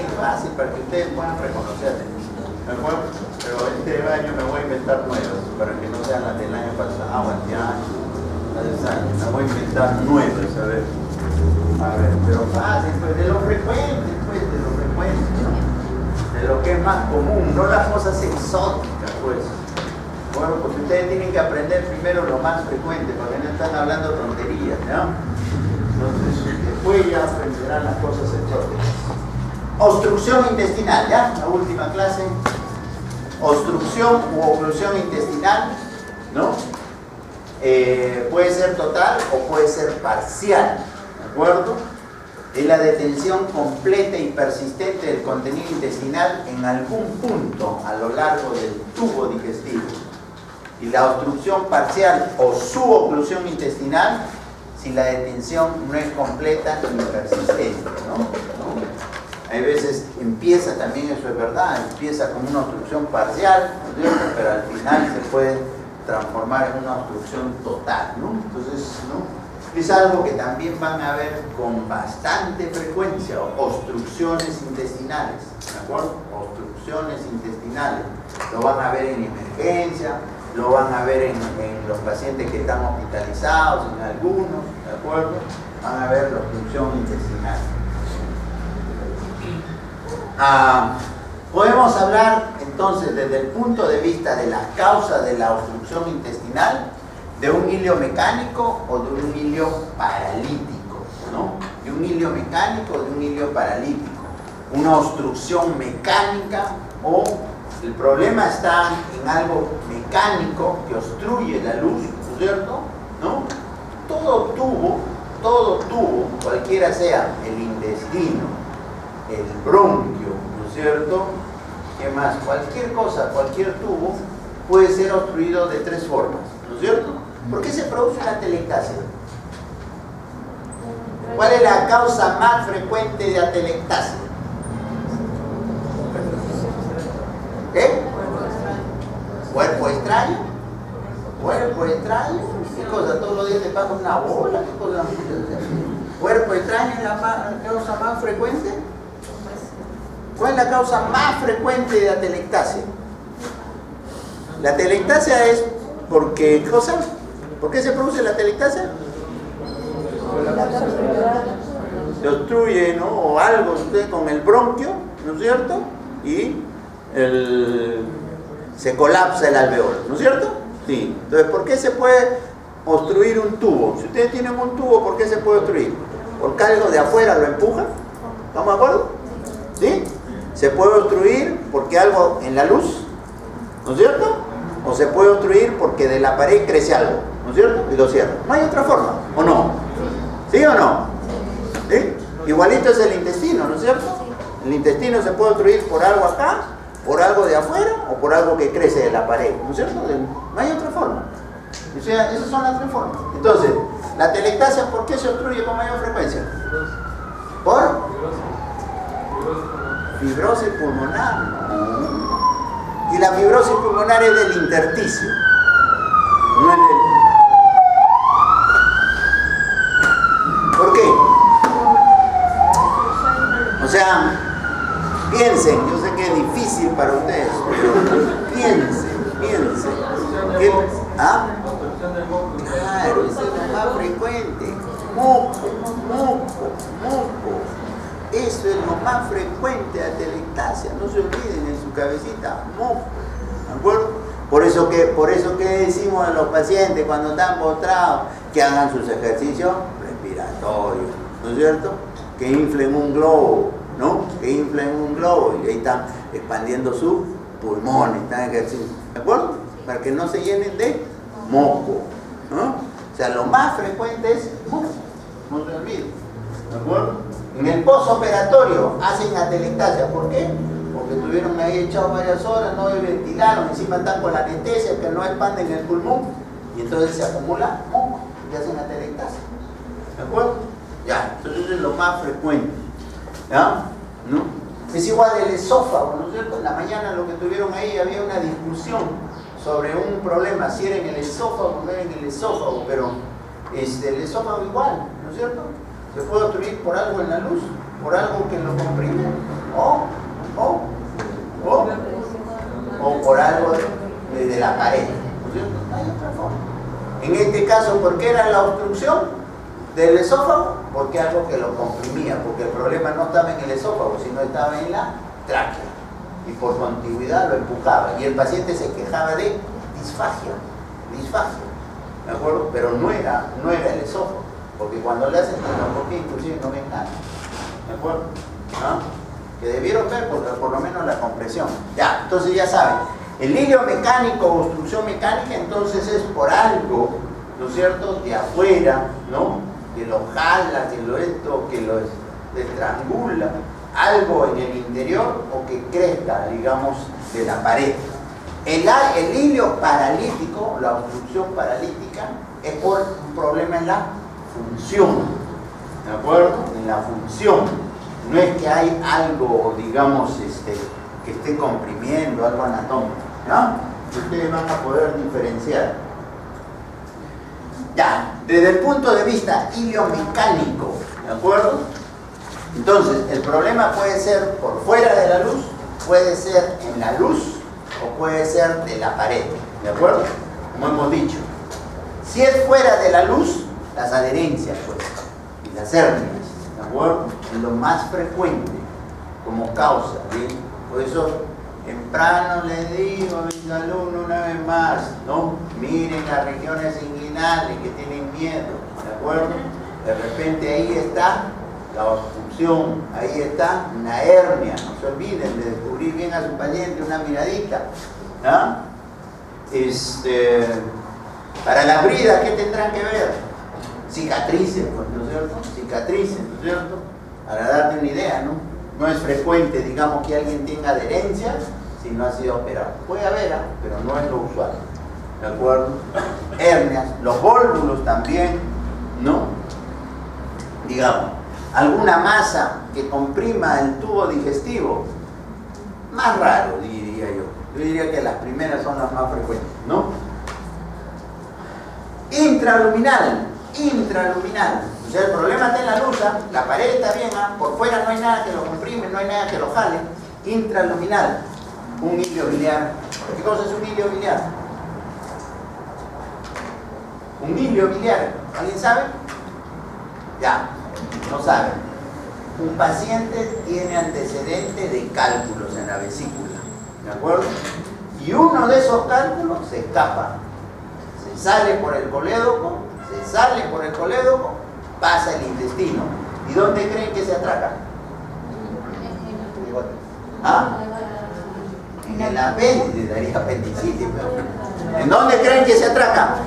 fácil, fácil, para que ustedes puedan reconocerle. ¿De acuerdo? Pero este año me voy a inventar nuevas, para que no sean las del año pasado, este año, las de este año. Me voy a inventar nuevas, a ver. A ver, pero fácil, pues de lo frecuente, pues, de lo frecuente, ¿no? De lo que es más común, no las cosas exóticas, pues. Bueno, porque ustedes tienen que aprender primero lo más frecuente, porque no están hablando tonterías, ¿no? Entonces, después ya aprenderán las cosas exóticas. Obstrucción intestinal, ¿ya? La última clase. Obstrucción u oclusión intestinal, ¿no? Puede ser total o puede ser parcial, ¿de acuerdo? Es la detención completa y persistente del contenido intestinal en algún punto a lo largo del tubo digestivo. Y la obstrucción parcial o suboclusión intestinal si la detención no es completa ni persistente, ¿no? Hay veces empieza también, eso es verdad, empieza como una obstrucción parcial, ¿no? Pero al final se puede transformar en una obstrucción total, ¿no? Entonces, ¿no? Es algo que también van a ver con bastante frecuencia, obstrucciones intestinales, ¿de acuerdo? Obstrucciones intestinales, lo van a ver en emergencia, lo van a ver en los pacientes que están hospitalizados, en algunos, ¿de acuerdo? Van a ver la obstrucción intestinal. Podemos hablar entonces desde el punto de vista de las causas de la obstrucción intestinal de un hilio mecánico o de un hilio paralítico, ¿no? De un hilio mecánico o de un hilio paralítico. Una obstrucción mecánica o el problema está en algo mecánico que obstruye la luz, ¿no es cierto? ¿No? Todo tubo, cualquiera sea el intestino, el bronquio, ¿no es cierto? ¿Qué más? Cualquier cosa, cualquier tubo puede ser obstruido de tres formas, ¿no es cierto? ¿Por qué se produce la atelectasia? ¿Cuál es la causa más frecuente de atelectasia? ¿Qué? ¿Cuerpo extraño? ¿Cuerpo extraño? ¿Qué cosa? ¿Todos los días te pasa una bola? ¿Qué cosa? ¿Cuerpo extraño es la causa más frecuente? ¿Cuál es la causa más frecuente de atelectasia? La atelectasia es porque, ¿qué cosa? ¿Por qué se produce la atelectasia? Se obstruye, ¿no? O algo con el bronquio, ¿no es cierto? Y se colapsa el alveolo, ¿no es cierto? Sí. Entonces, ¿por qué se puede obstruir un tubo? Si ustedes tienen un tubo, ¿por qué se puede obstruir? ¿Porque algo de afuera lo empuja? ¿Estamos de acuerdo? ¿Sí? Se puede obstruir porque algo en la luz, ¿no es cierto? O se puede obstruir porque de la pared crece algo, ¿no es cierto? Y lo cierra. No hay otra forma, ¿o no? ¿Sí o no? ¿Sí? Igualito es el intestino, ¿no es cierto? El intestino se puede obstruir por algo acá, por algo de afuera o por algo que crece de la pared, ¿no es cierto? No hay otra forma. O sea, esas son las tres formas. Entonces, la atelectasia, ¿por qué se obstruye con mayor frecuencia? ¿Por? Fibrosis pulmonar. Y la fibrosis pulmonar es del intersticio. No es del... ¿Por qué? O sea, piensen, yo sé que es difícil para ustedes, pero piensen. ¿Ah? Claro, eso es lo más frecuente. Moco. Eso es lo más frecuente de atelectasia. No se olviden en su cabecita, moco. ¿De acuerdo? Por eso que decimos a los pacientes cuando están postrados que hagan sus ejercicios respiratorios, ¿no es cierto? Que inflen un globo, ¿no? Que inflen un globo y ahí están expandiendo sus pulmones, están ejerciciando, ¿de acuerdo? Para que no se llenen de moco, ¿no? O sea, lo más frecuente es moco, no se olviden, ¿de acuerdo? En el postoperatorio hacen atelectasia, ¿por qué? Porque estuvieron ahí echados varias horas, no ventilaron, encima están con la anestesia que no expanden el pulmón y entonces se acumula moco y hacen atelectasia, ¿de acuerdo? Ya, entonces es lo más frecuente, ¿ya? ¿No? Es igual el esófago, ¿no es cierto? En la mañana lo que tuvieron ahí había una discusión sobre un problema, si era en el esófago o no era en el esófago, pero el esófago igual, ¿no es cierto? Se puede obstruir por algo en la luz, por algo que lo comprime, o caso, ¿por qué era la obstrucción del esófago? Porque algo que lo comprimía, porque el problema no estaba en el esófago, sino estaba en la tráquea. Y por continuidad lo empujaba. Y el paciente se quejaba de disfagia, ¿de acuerdo? Pero no era el esófago, porque cuando le hacen endoscopia inclusive no ven nada, ¿de acuerdo? ¿No? Que debieron ver por lo menos la compresión. Ya, entonces ya saben, el hilio mecánico o obstrucción mecánica entonces es por algo, ¿no es cierto?, de afuera, ¿no?, que lo jala, que lo estrangula, algo en el interior o que crezca, digamos, de la pared. El hilio paralítico, la obstrucción paralítica, es por un problema en la función, ¿de acuerdo? En la función. No es que hay algo, digamos, que esté comprimiendo, algo anatómico, ¿no? Ustedes van a poder diferenciar. Ya, desde el punto de vista iliomecánico, ¿de acuerdo? Entonces, el problema puede ser por fuera de la luz, puede ser en la luz o puede ser de la pared, ¿de acuerdo? Como hemos dicho. Si es fuera de la luz, las adherencias, pues, y las hernias, ¿de acuerdo? Es lo más frecuente como causa, ¿bien? Por eso, temprano les digo a mis alumnos una vez más, ¿no? Miren las regiones inguinales que tienen miedo, ¿de acuerdo? De repente ahí está la obstrucción, ahí está una hernia. No se olviden de descubrir bien a su paciente, una miradita, ¿no? Para la brida, ¿qué tendrán que ver? Cicatrices, pues, ¿no es cierto? Cicatrices, ¿no es cierto? Para darte una idea, ¿no? No es frecuente, digamos, que alguien tenga adherencias si no ha sido operado. Puede haber, pero no es lo usual, ¿de acuerdo? Hernias, los vólvulos también, ¿no? Digamos, alguna masa que comprima el tubo digestivo, más raro, diría yo. Yo diría que las primeras son las más frecuentes, ¿no? Intraluminal. O sea, el problema está en la luz, la pared está bien, por fuera no hay nada que lo comprime, no hay nada que lo jale. Intraluminal, un hilio biliar. ¿Qué cosa es un hilio biliar? Un hilio biliar, ¿alguien sabe? Ya, no sabe. Un paciente tiene antecedentes de cálculos en la vesícula, ¿de acuerdo? Y uno de esos cálculos se escapa, se sale por el colédoco, pasa el intestino. ¿Y dónde creen que se atraca? ¿Ah? En el apéndice, daría apendicitis. ¿En dónde creen que se atraca?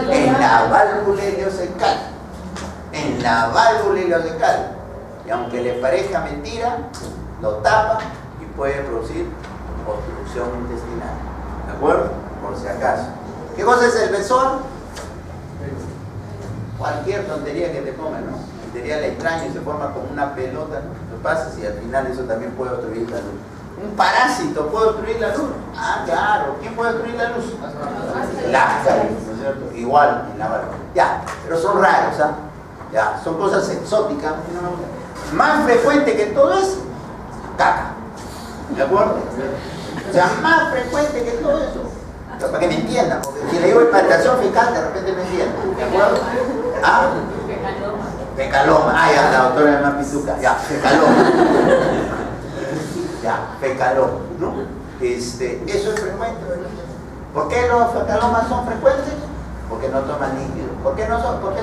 En la válvula ileocecal. En la válvula ileocecal. Y aunque les parezca mentira, lo tapa y puede producir obstrucción intestinal. ¿De acuerdo? Por si acaso. ¿Qué cosa es el besón? Cualquier tontería que te pongan, ¿no? Tontería la extraña y se forma como una pelota, ¿no? Lo pasa y al final eso también puede obstruir la luz. Un parásito puede obstruir la luz. Ah, claro. ¿Quién puede obstruir la luz? La ácaros, ¿no es cierto? Igual en la válvula. Ya, pero son raros, ¿ah? Ya, son cosas exóticas. Más frecuente que todo es caca. ¿De acuerdo? O sea, más frecuente que todo eso. Pero para que me entiendan, porque si le digo implantación fecal, de repente me entienden. ¿De acuerdo? ¿Ah? Fecaloma. Ah, ya, la doctora de Mapituca. Ya, fecaloma. Ya, fecaloma, ¿no? Eso es frecuente. ¿Por qué los fecalomas son frecuentes? Porque no toman líquido. ¿Por qué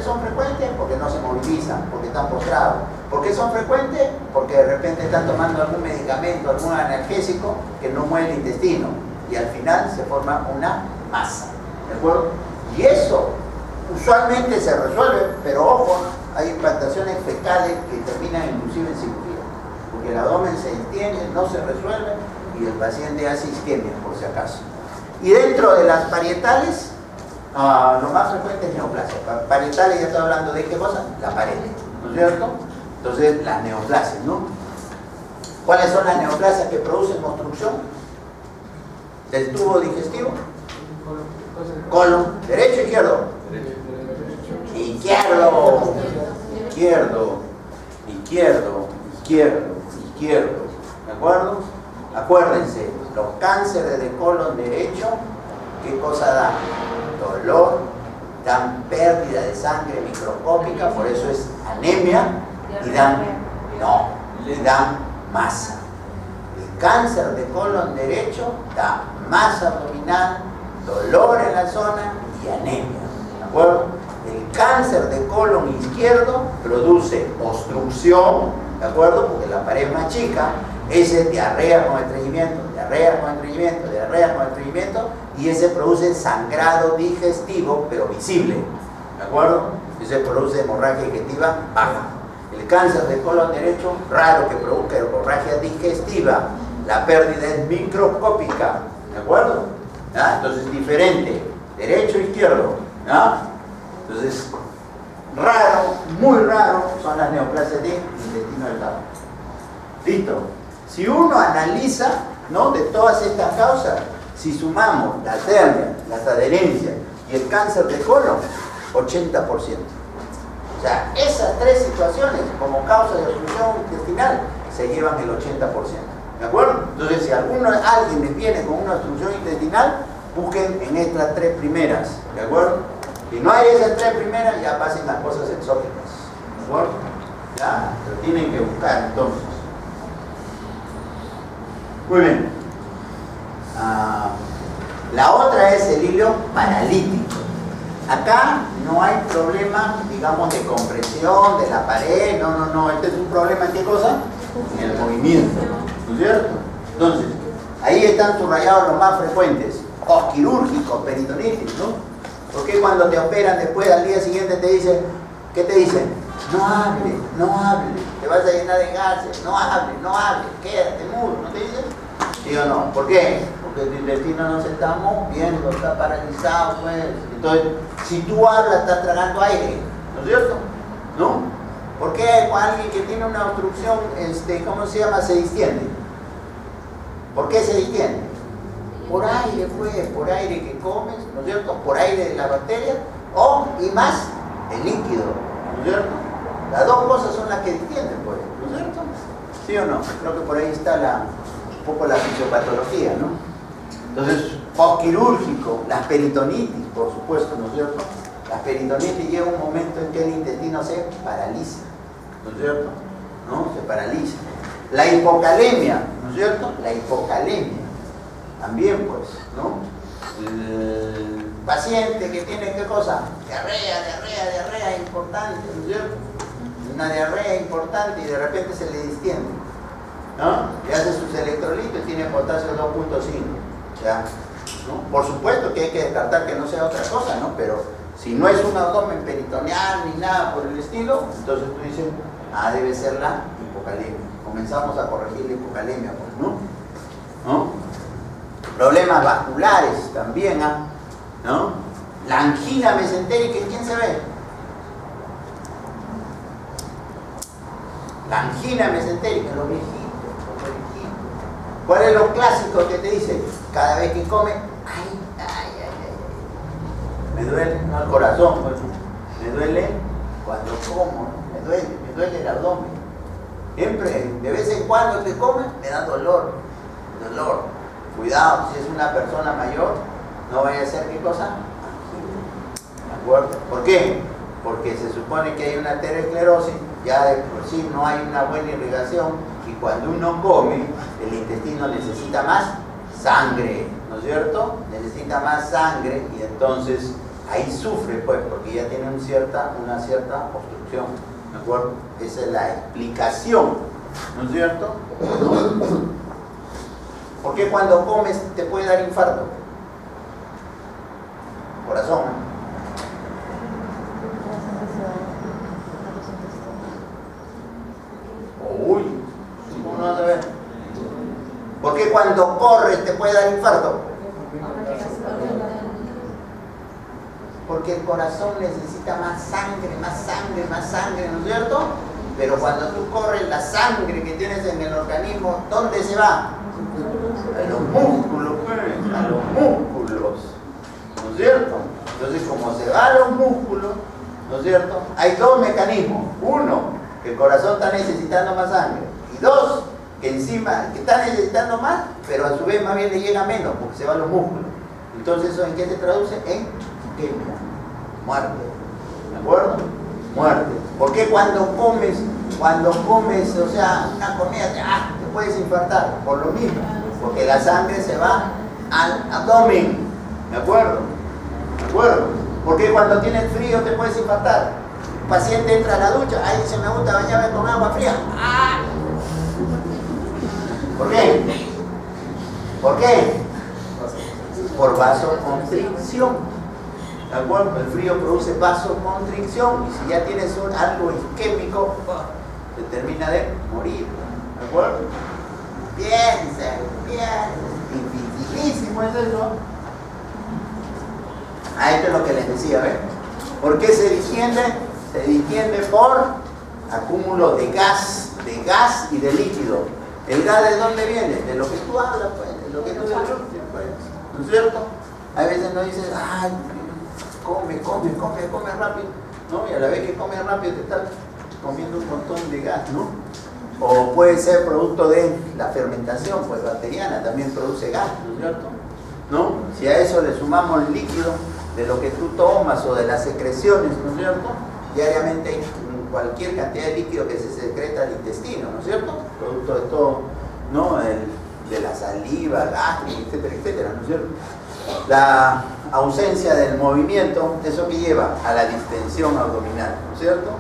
son frecuentes? Porque no se movilizan, porque están postrados. ¿Por qué son frecuentes? Porque de repente están tomando algún medicamento, algún analgésico que no mueve el intestino. Y al final se forma una masa, ¿de acuerdo? Y eso usualmente se resuelve, pero ojo, hay implantaciones fecales que terminan inclusive en cirugía, porque el abdomen se extiende, no se resuelve y el paciente hace isquemia, por si acaso. Y dentro de las parietales, lo más frecuente es neoplasia. Parietales, ya estoy hablando de qué cosa, la pared, ¿no es cierto? Entonces, las neoplasias, ¿no? ¿Cuáles son las neoplasias que producen obstrucción del tubo digestivo? Colon. ¿Derecho o izquierdo? Izquierdo. ¿De acuerdo? Acuérdense, los cánceres de colon derecho, ¿qué cosa da? Dolor, dan pérdida de sangre microscópica, por eso es anemia, y dan masa. El cáncer de colon derecho da masa abdominal, dolor en la zona y anemia, ¿de acuerdo? El cáncer de colon izquierdo produce obstrucción, ¿de acuerdo? Porque la pared es más chica, ese es diarrea con estreñimiento, diarrea con estreñimiento, diarrea con estreñimiento, y ese produce sangrado digestivo, pero visible, ¿de acuerdo? Ese produce hemorragia digestiva baja. El cáncer de colon derecho, raro que produzca hemorragia digestiva, la pérdida es microscópica, ¿de acuerdo? ¿Ah? Entonces, diferente, derecho e izquierdo, ¿ah? Entonces, raro, muy raro, son las neoplasias de intestino delgado. ¿Listo? Si uno analiza, ¿no?, de todas estas causas, si sumamos las hernias, las adherencias y el cáncer de colon, 80%. O sea, esas tres situaciones como causa de obstrucción intestinal se llevan el 80%. ¿De acuerdo? Entonces, si alguien les viene con una obstrucción intestinal, busquen en estas tres primeras. ¿De acuerdo? Si no hay esas tres primeras, ya pasen las cosas exóticas. ¿De acuerdo? Ya, pero tienen que buscar entonces. Muy bien. La otra es el hilo paralítico. Acá no hay problema, digamos, de compresión de la pared, no. Este es un problema en qué cosa? En el movimiento, ¿no es cierto? Entonces, ahí están subrayados los más frecuentes. Postquirúrgico, peritonitis, ¿no? Porque cuando te operan después, al día siguiente te dicen, ¿qué te dicen? No hable, te vas a llenar de gases, no hable, quédate mudo, ¿no te dicen? ¿Sí o no? ¿Por qué? Porque el intestino no se está moviendo, está paralizado, pues. Entonces, si tú hablas, estás tragando aire, ¿no es cierto? ¿No? ¿Por qué cuando alguien que tiene una obstrucción, ¿cómo se llama?, se distiende? ¿Por qué se distiende? Por aire, pues, por aire que comes, ¿no es cierto? Por aire de la bacteria, y más el líquido, ¿no es cierto? Las dos cosas son las que distienden, pues, ¿no es cierto? ¿Sí o no? Creo que por ahí está un poco la fisiopatología, ¿no? Entonces, postquirúrgico, las peritonitis, por supuesto, ¿no es cierto? Las peritonitis llega un momento en que el intestino se paraliza, ¿no es cierto? ¿No? Se paraliza. La hipocalemia, ¿no es cierto? La hipocalemia. También, pues, ¿no? El paciente que tiene, ¿qué cosa? Diarrea importante, ¿no es cierto? Una diarrea importante y de repente se le distiende, ¿no? Le hace sus electrolitos y tiene potasio 2.5, ¿ya? ¿No? Por supuesto que hay que descartar que no sea otra cosa, ¿no? Pero si no es un abdomen peritoneal ni nada por el estilo, entonces tú dices, debe ser la hipocalemia. Comenzamos a corregir la hipocalemia, pues, ¿no? Problemas vasculares también, ¿no? La angina mesentérica, ¿en quién se ve? La angina mesentérica, los viejitos. ¿Cuál es lo clásico que te dice? Cada vez que come, ay. Me duele, no el corazón, pues, me duele cuando como, me duele el abdomen. Siempre, de vez en cuando que come, me da dolor. Cuidado, si es una persona mayor, no vaya a ser qué cosa. ¿De acuerdo? ¿Por qué? Porque se supone que hay una aterosclerosis, ya de por sí no hay una buena irrigación, y cuando uno come, el intestino necesita más sangre, ¿no es cierto? Necesita más sangre y entonces ahí sufre, pues, porque ya tiene una cierta obstrucción, ¿de acuerdo? Esa es la explicación, ¿no es cierto? ¿Por qué cuando comes te puede dar infarto? Corazón. Uy, ¿cómo no vas a ver? ¿Por qué cuando corres te puede dar infarto? Porque el corazón necesita más sangre, ¿no es cierto? Pero cuando tú corres, la sangre que tienes en el organismo, ¿dónde se va? A los músculos, ¿no es cierto? Entonces, como se va a los músculos, ¿no es cierto? Hay dos mecanismos. Uno, que el corazón está necesitando más sangre. Y dos, que encima, que está necesitando más, pero a su vez más bien le llega menos, porque se va a los músculos. Entonces, ¿eso en qué se traduce? En isquemia. muerte. ¿De acuerdo? Muerte. ¿Por qué cuando comes, o sea, una comida, te puedes infartar? Por lo mismo, porque la sangre se va al abdomen. ¿De acuerdo? ¿De acuerdo? ¿Por qué cuando tienes frío te puedes infartar? Un paciente entra a la ducha, ahí dice, me gusta bañarme con agua fría. ¡Ah! ¿Por qué? ¿Por qué? Por vasoconstricción. ¿De acuerdo? El frío produce vasoconstricción y si ya tienes algo isquémico, te termina de morir. ¿De acuerdo? Piensen, dificilísimo es eso. Esto es lo que les decía, ¿ven? ¿Por qué se distiende? Se distiende por acúmulo de gas y de líquido. ¿El gas de dónde viene? De lo que tú hablas, pues, de lo que tú dices, pues, ¿no es cierto? A veces no dices, ay, come rápido, ¿no? Y a la vez que comes rápido te estás comiendo un montón de gas, ¿no? O puede ser producto de la fermentación, pues bacteriana también produce gas, ¿no es cierto? ¿No? Si a eso le sumamos el líquido de lo que tú tomas o de las secreciones, ¿no es cierto? Diariamente hay cualquier cantidad de líquido que se secreta al intestino, ¿no es cierto? Producto de todo, ¿no? De la saliva, gástrica, etcétera, etcétera, ¿no es cierto? La ausencia del movimiento, eso que lleva a la distensión abdominal, ¿no es cierto?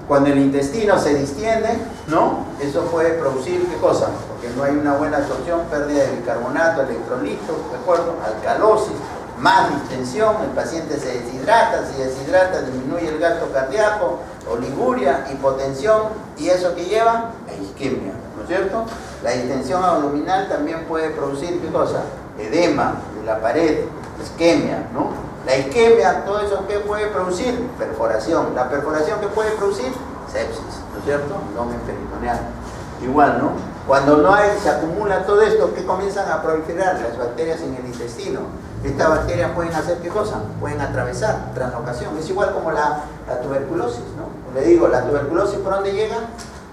Cuando el intestino se distiende, ¿no? Eso puede producir, ¿qué cosa? Porque no hay una buena absorción, pérdida de bicarbonato, electrolitos, ¿de acuerdo? Alcalosis, más distensión, el paciente se deshidrata, disminuye el gasto cardíaco, oliguria, hipotensión, y eso que lleva a isquemia, ¿no es cierto? La distensión abdominal también puede producir, ¿qué cosa? Edema de la pared, isquemia, ¿no? La isquemia, todo eso que puede producir, perforación. La perforación que puede producir, sepsis, ¿no es cierto? Abdomen peritoneal. Igual, ¿no? Cuando no hay, se acumula todo esto, ¿qué comienzan a proliferar? Las bacterias en el intestino. Estas bacterias pueden hacer ¿qué cosa? Pueden atravesar, translocación. Es igual como la tuberculosis, ¿no? Le digo, la tuberculosis, ¿por dónde llega?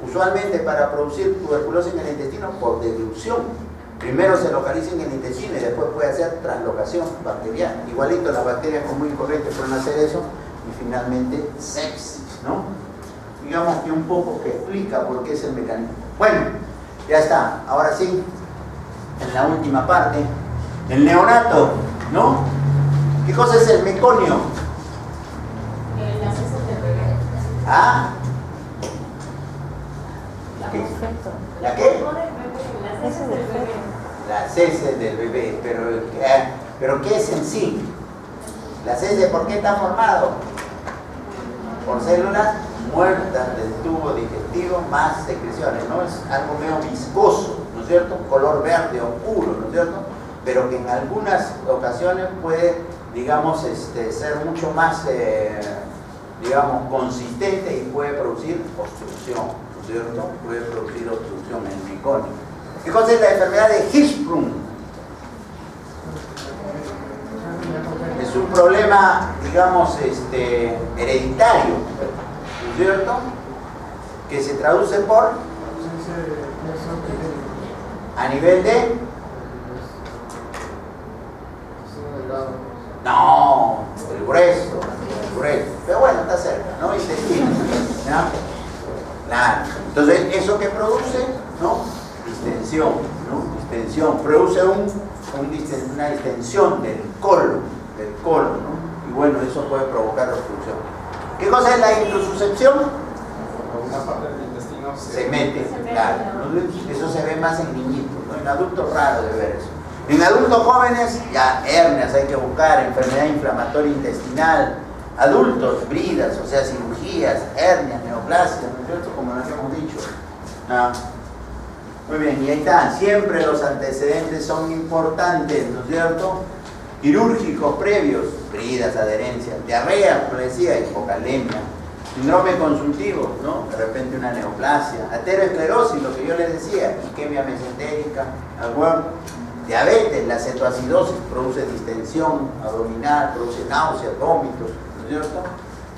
Usualmente para producir tuberculosis en el intestino, por deglución. Primero se localiza en el intestino y después puede hacer translocación bacteriana. Igualito las bacterias común y corriente pueden hacer eso y finalmente sepsis, ¿no? Digamos que un poco que explica por qué es el mecanismo. Bueno, ya está. Ahora sí, en la última parte, el neonato, ¿no? ¿Qué cosa es el meconio? Las heces del bebé. ¿Ah? ¿La qué? Las heces del bebé. Las heces del bebé, pero ¿qué es en sí? Las heces, ¿por qué está formado? Por células muertas del tubo digestivo más secreciones, ¿no? Es algo medio viscoso, ¿no es cierto? Color verde oscuro, ¿no es cierto? Pero que en algunas ocasiones puede, digamos, ser mucho más, digamos, consistente y puede producir obstrucción, ¿no es cierto? Puede producir obstrucción en el meconio. ¿Qué cosa es la enfermedad de Hirschsprung? Es un problema, digamos, hereditario, ¿no es cierto? Que se traduce por a nivel de no, el grueso, pero bueno, está cerca, ¿no? Intestino, ¿no? Claro. Entonces, eso que produce, ¿no? Distensión, ¿no? Distensión, produce una distensión del colon, ¿no? Y bueno, eso puede provocar obstrucción. ¿Qué cosa es la introsuscepción? Una parte del intestino Se mete, claro. Eso se ve más en niñitos, ¿no? En adultos raro de ver eso. En adultos jóvenes, ya hernias hay que buscar, enfermedad inflamatoria intestinal. Adultos, bridas, o sea, cirugías, hernias, neoplasias, ¿no es cierto? Como nos hemos dicho. ¿No? Muy bien, y ahí están. Siempre los antecedentes son importantes, ¿no es cierto? Quirúrgicos previos, bridas, adherencias, diarrea, como decía, hipocalemia, síndrome consultivo, ¿no? De repente una neoplasia, aterosclerosis, lo que yo les decía, isquemia mesentérica, ¿de acuerdo? Diabetes, la cetoacidosis produce distensión abdominal, produce náuseas, vómitos, ¿no es cierto?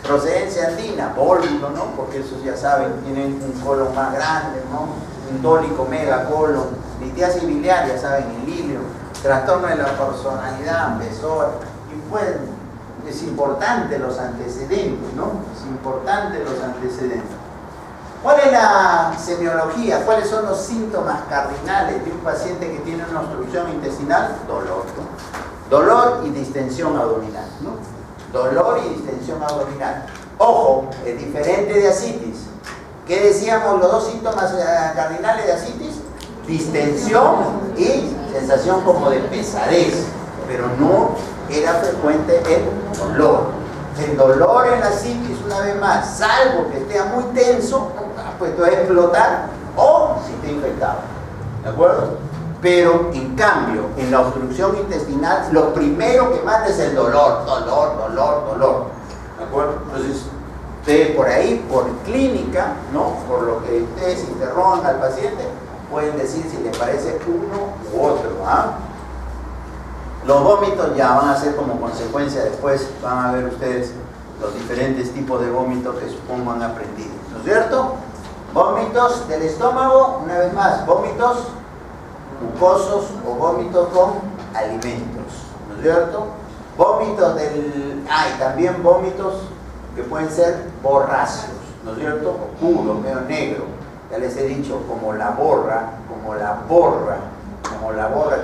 Procedencia andina, vólvulo, ¿no? Porque esos ya saben, tienen un colon más grande, ¿no? Un dólico megacolon, litiasis biliar, ya saben, el ilio, trastorno de la personalidad, besora, y pueden Es importante los antecedentes, ¿no? Es importante los antecedentes. ¿Cuál es la semiología? ¿Cuáles son los síntomas cardinales de un paciente que tiene una obstrucción intestinal? Dolor, ¿no? Dolor y distensión abdominal, ¿no? Dolor y distensión abdominal. Ojo, es diferente de ascitis. ¿Qué decíamos los dos síntomas cardinales de ascitis? Distensión y sensación como de pesadez, pero no era frecuente el dolor. El dolor en la ascitis, una vez más, salvo que esté muy tenso, pues puede explotar o si está infectado. ¿De acuerdo? Pero en cambio, en la obstrucción intestinal, lo primero que manda es el dolor. ¿De acuerdo? Entonces, ustedes por ahí, por clínica, ¿no? Por lo que ustedes interrogan al paciente, pueden decir si le parece uno u otro. ¿Ah? Los vómitos ya van a ser como consecuencia, después van a ver ustedes los diferentes tipos de vómitos que supongo han aprendido, ¿no es cierto? Vómitos del estómago, una vez más, vómitos mucosos o vómitos con alimentos, ¿no es cierto? Vómitos del... y también vómitos que pueden ser borráceos, ¿no es cierto? Oscuros, medio negro, ya les he dicho, como la borra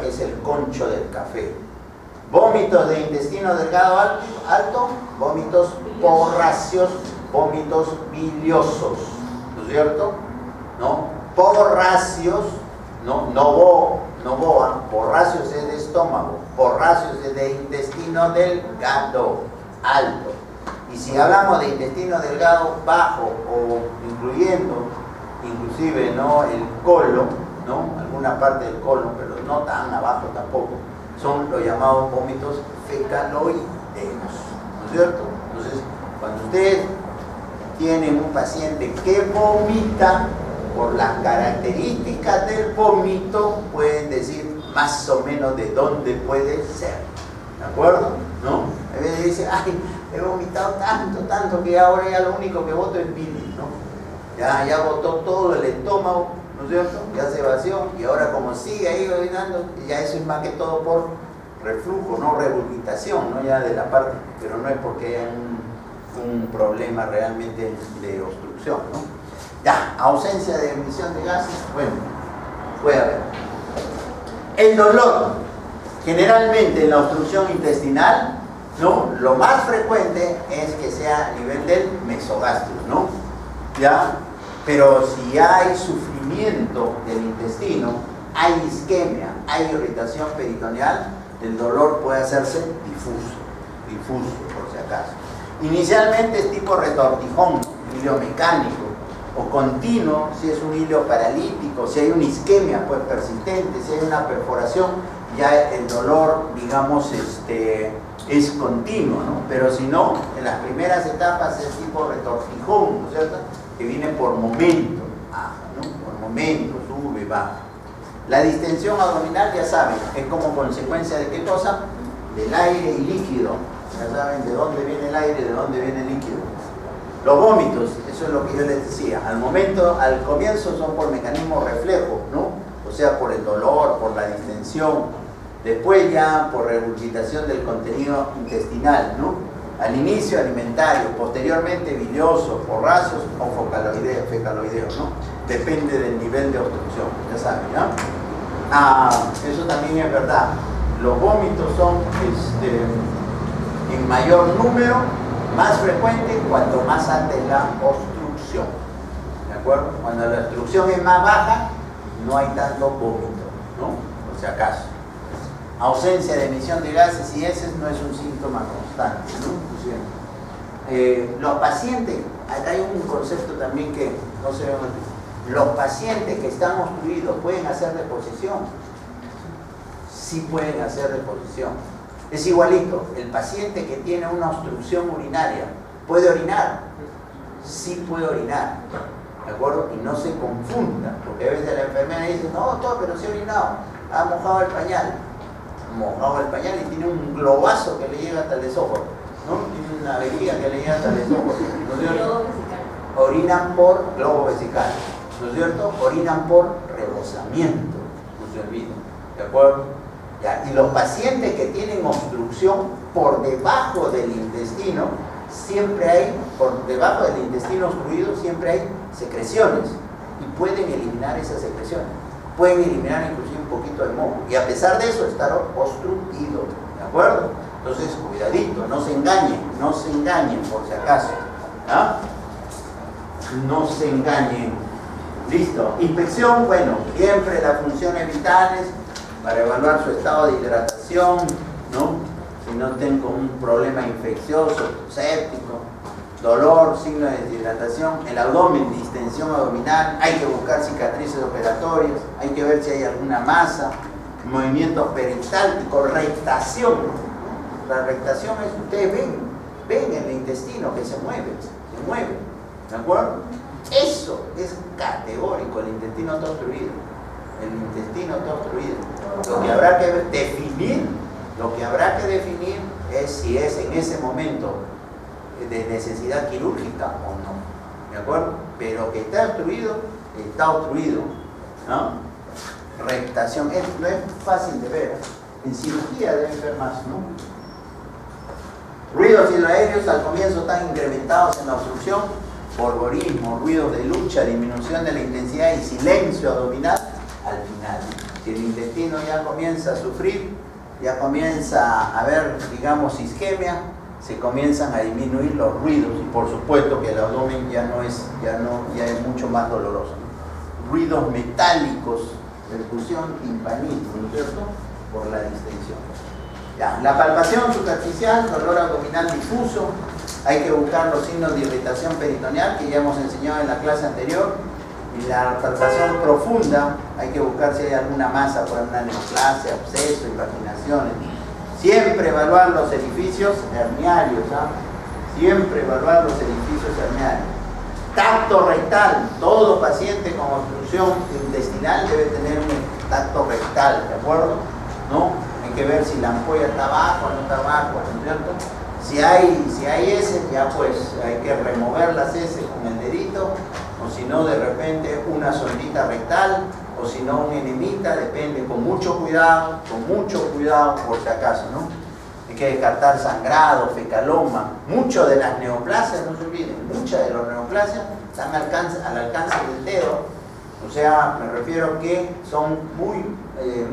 que es el concho del café. Vómitos de intestino delgado alto, vómitos borráceos, vómitos biliosos, ¿no es cierto? ¿No? Borráceos, no boa, borráceos es de estómago, borráceos es de intestino delgado alto. Y si hablamos de intestino delgado bajo o inclusive, ¿no? El colon, ¿no? Alguna parte del colon, pero no tan abajo tampoco, son los llamados vómitos fecaloideos, ¿no es cierto? Entonces, cuando ustedes tienen un paciente que vomita, por las características del vómito, pueden decir más o menos de dónde puede ser, ¿de acuerdo? ¿No? A veces dice, ay, he vomitado tanto que ahora ya lo único que boto es bilis, ¿no? Ya botó todo el estómago, ¿no es cierto? Ya se vació y ahora como sigue ahí orinando, ya eso es más que todo por reflujo, no regurgitación, ¿no? Ya de la parte, pero no es porque haya un problema realmente de obstrucción, ¿no? Ya, ausencia de emisión de gases, bueno, puede haber. El dolor, generalmente en la obstrucción intestinal, ¿no? Lo más frecuente es que sea a nivel del mesogástrico, ¿no? ¿Ya? Pero si hay sufrimiento del intestino, hay isquemia, hay irritación peritoneal, el dolor puede hacerse difuso, por si acaso. Inicialmente es tipo retortijón, hilo mecánico, o continuo, si es un hilo paralítico, si hay una isquemia pues persistente, si hay una perforación, ya el dolor, digamos, es continuo, ¿no? Pero si no, en las primeras etapas es tipo retortijón, ¿no es cierto? Que viene por momento, ¿no? Por momento, sube, baja. La distensión abdominal, ya saben, es como consecuencia de qué cosa? Del aire y líquido. Ya saben de dónde viene el aire, de dónde viene el líquido. Los vómitos, eso es lo que yo les decía, al comienzo son por mecanismo reflejo, ¿no? O sea, por el dolor, por la distensión, después ya por regurgitación del contenido intestinal, ¿no? Al inicio alimentario, posteriormente biliosos, borráceos o fecaloideos, ¿no? Depende del nivel de obstrucción, ya saben, ¿no? Eso también es verdad, los vómitos son en mayor número, más frecuente cuanto más alta es la obstrucción, ¿de acuerdo? Cuando la obstrucción es más baja, no hay tanto vómito, ¿no? Por si acaso. Ausencia de emisión de gases y heces no es un síntoma constante, ¿no? Los pacientes, acá hay un concepto también que no se ve muy. Los pacientes que están obstruidos pueden hacer deposición. Sí pueden hacer deposición. Es igualito, el paciente que tiene una obstrucción urinaria, ¿puede orinar? Sí puede orinar, ¿de acuerdo? Y no se confunda, porque a veces la enfermera dice, no, doctor, pero sí he orinado, ha mojado el pañal y tiene un globazo que le llega hasta el esófago, ¿no? Tiene una vejiga que le llega hasta el esófago, ¿no es cierto? Orinan por globo vesical, ¿no es cierto? Orinan por rebosamiento, no se olviden, ¿de acuerdo? Ya, y los pacientes que tienen obstrucción por debajo del intestino siempre hay, por debajo del intestino obstruido siempre hay secreciones y pueden eliminar esas secreciones, pueden eliminar inclusive un poquito de moco y a pesar de eso estar obstruido, ¿de acuerdo? Entonces cuidadito, no se engañen por si acaso, ¿ah? No se engañen. Listo. Inspección, bueno, siempre las funciones vitales para evaluar su estado de hidratación, ¿no? Si no tengo un problema infeccioso, séptico, dolor, signo de deshidratación, el abdomen, distensión abdominal, hay que buscar cicatrices operatorias, hay que ver si hay alguna masa, movimientos peristálticos, rectación. La rectación es, ustedes ven el intestino que se mueve, ¿de acuerdo? Eso es categórico, el intestino está obstruido. El intestino está obstruido. Lo que habrá que definir es si es en ese momento de necesidad quirúrgica o no. ¿De acuerdo? Pero que está obstruido, ¿no? Rectación, no es fácil de ver. En cirugía deben ver más, ¿no? Ruidos hidroaéreos al comienzo están incrementados en la obstrucción, polvorismo, ruidos de lucha, disminución de la intensidad y silencio abdominal al final. Si el intestino ya comienza a sufrir, ya comienza a haber, digamos, isquemia, se comienzan a disminuir los ruidos y por supuesto que el abdomen ya es mucho más doloroso, ¿no? Ruidos metálicos, percusión, timpanismo, ¿no es cierto? Por la distensión. Ya, la palpación superficial, dolor abdominal difuso, hay que buscar los signos de irritación peritoneal que ya hemos enseñado en la clase anterior. Y la palpación profunda, hay que buscar si hay alguna masa por una neoplasia, absceso, invaginaciones. Siempre evaluar los orificios herniarios, ¿ah? Siempre evaluar los orificios herniarios. Tacto rectal, todo paciente con obstrucción intestinal debe tener un tacto rectal, ¿de acuerdo? ¿No? Hay que ver si la ampolla está abajo o no está abajo, ¿no es cierto? Si hay heces, ya pues hay que remover las heces con el dedito, o si no, de repente una sondita rectal, o si no, un enemita, depende, con mucho cuidado, por si acaso, ¿no? Hay que descartar sangrado, fecaloma. Muchas de las neoplasias, no se olviden, muchas de las neoplasias están al alcance del dedo, o sea, me refiero que son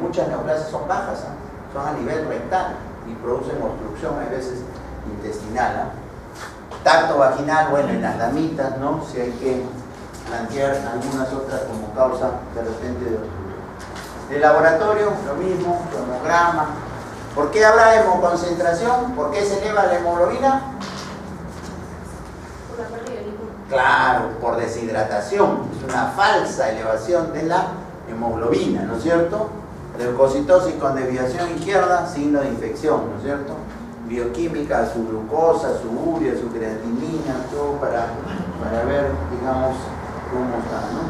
muchas neoplasias son bajas, ¿eh? Son a nivel rectal y producen obstrucción a veces intestinal, ¿eh? Tacto vaginal, bueno, en las damitas, ¿no? Si hay que plantear algunas otras como causa de repente de obstrucción. De laboratorio, lo mismo, tomograma. ¿Por qué habla de hemoconcentración? ¿Por qué se eleva la hemoglobina? Por la pérdida de líquido. Claro, por deshidratación. Es una falsa elevación de la hemoglobina, ¿no es cierto? Leucocitosis con desviación izquierda, signo de infección, ¿no es cierto? Bioquímica, su glucosa, su urea, su creatinina, todo para ver, digamos, cómo está, ¿no?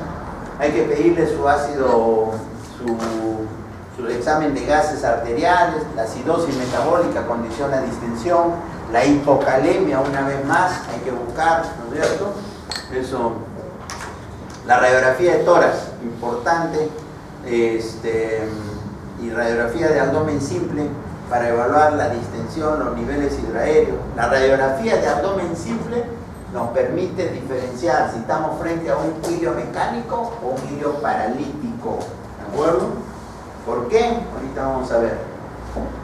Hay que pedirle su ácido, su examen de gases arteriales, la acidosis metabólica condiciona distensión, la hipocalemia una vez más, hay que buscar, ¿no es cierto? Eso, la radiografía de tórax, importante, y radiografía de abdomen simple para evaluar la distensión, los niveles hidroaéreos. La radiografía de abdomen simple nos permite diferenciar si estamos frente a un ilio mecánico o un ilio paralítico, ¿de acuerdo? ¿Por qué? Ahorita vamos a ver.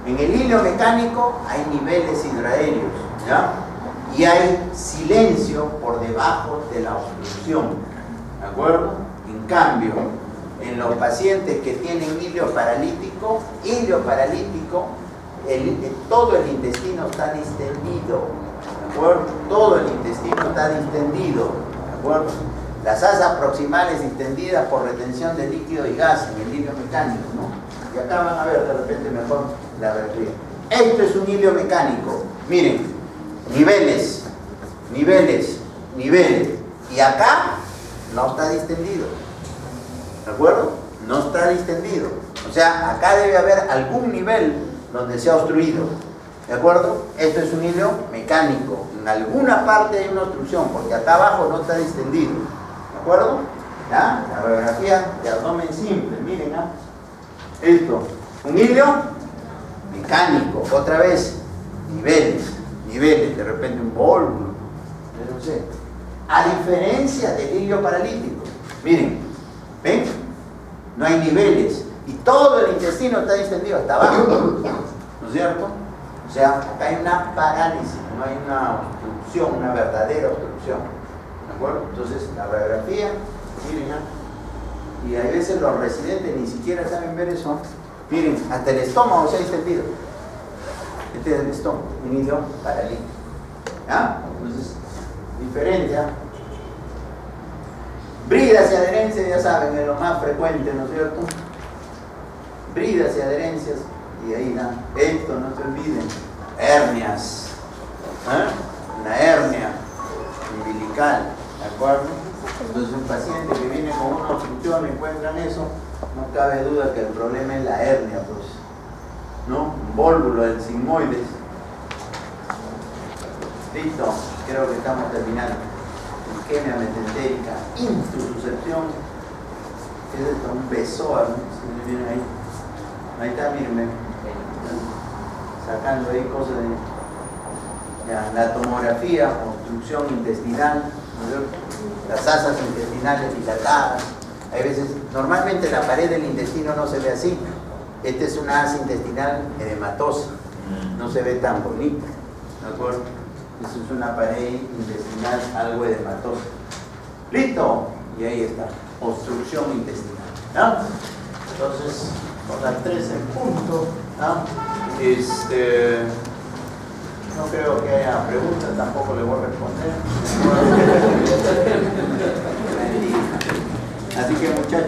En el ilio mecánico hay niveles hidroaéreos, ¿ya? Y hay silencio por debajo de la obstrucción, ¿de acuerdo? En cambio, en los pacientes que tienen ilio paralítico, todo el intestino está distendido, ¿de acuerdo? Todo el intestino está distendido, ¿de acuerdo? Las asas proximales distendidas por retención de líquido y gas en el ilio mecánico, ¿no? Y acá van a ver de repente mejor la radiografía. Esto es un ilio mecánico. Miren, niveles. Y acá no está distendido. ¿De acuerdo? No está distendido. O sea, acá debe haber algún nivel donde se ha obstruido. ¿De acuerdo? Esto es un hilo mecánico. En alguna parte hay una obstrucción, porque acá abajo no está distendido. ¿De acuerdo? ¿Ya? La radiografía de abdomen simple. Miren, ¿ah? Esto. Un hilo mecánico. Otra vez. niveles, de repente un vólvulo, yo no sé. A diferencia del hilio paralítico, miren, ¿ven? No hay niveles y todo el intestino está distendido hasta abajo, ¿no es cierto? O sea, acá hay una parálisis, no hay una obstrucción, una verdadera obstrucción, ¿de acuerdo? Entonces, la radiografía, miren, y a veces los residentes ni siquiera saben ver eso. Miren, hasta el estómago se ha distendido. Este es el estómago, un hilio paralítico. ¿Ya? Entonces, diferente, ¿ya? Bridas y adherencias, ya saben, es lo más frecuente, ¿no es cierto? Bridas y adherencias, y ahí, ¿no? Esto, no se olviden, hernias, una hernia umbilical, ¿de acuerdo? Entonces un paciente que viene con una obstrucción, encuentran eso, no cabe duda que el problema es la hernia, pues, ¿no? Un vólvulo del sigmoides. Listo, creo que estamos terminando. Isquemia mesentérica, insususcepción. ¿Qué es esto? Un besoar, ¿no? Si miren ahí. Ahí está, mírenme. Sacando ahí cosas de ya, la tomografía, obstrucción intestinal, ¿no? Las asas intestinales dilatadas. Hay veces, normalmente la pared del intestino no se ve así. Esta es una asa intestinal edematosa, no se ve tan bonita, ¿de acuerdo? Esta es una pared intestinal algo edematosa. ¿Listo? Y ahí está, obstrucción intestinal, ¿no? Entonces, con las 3 en punto, ¿no? No creo que haya preguntas, tampoco le voy a responder. Así que muchachos,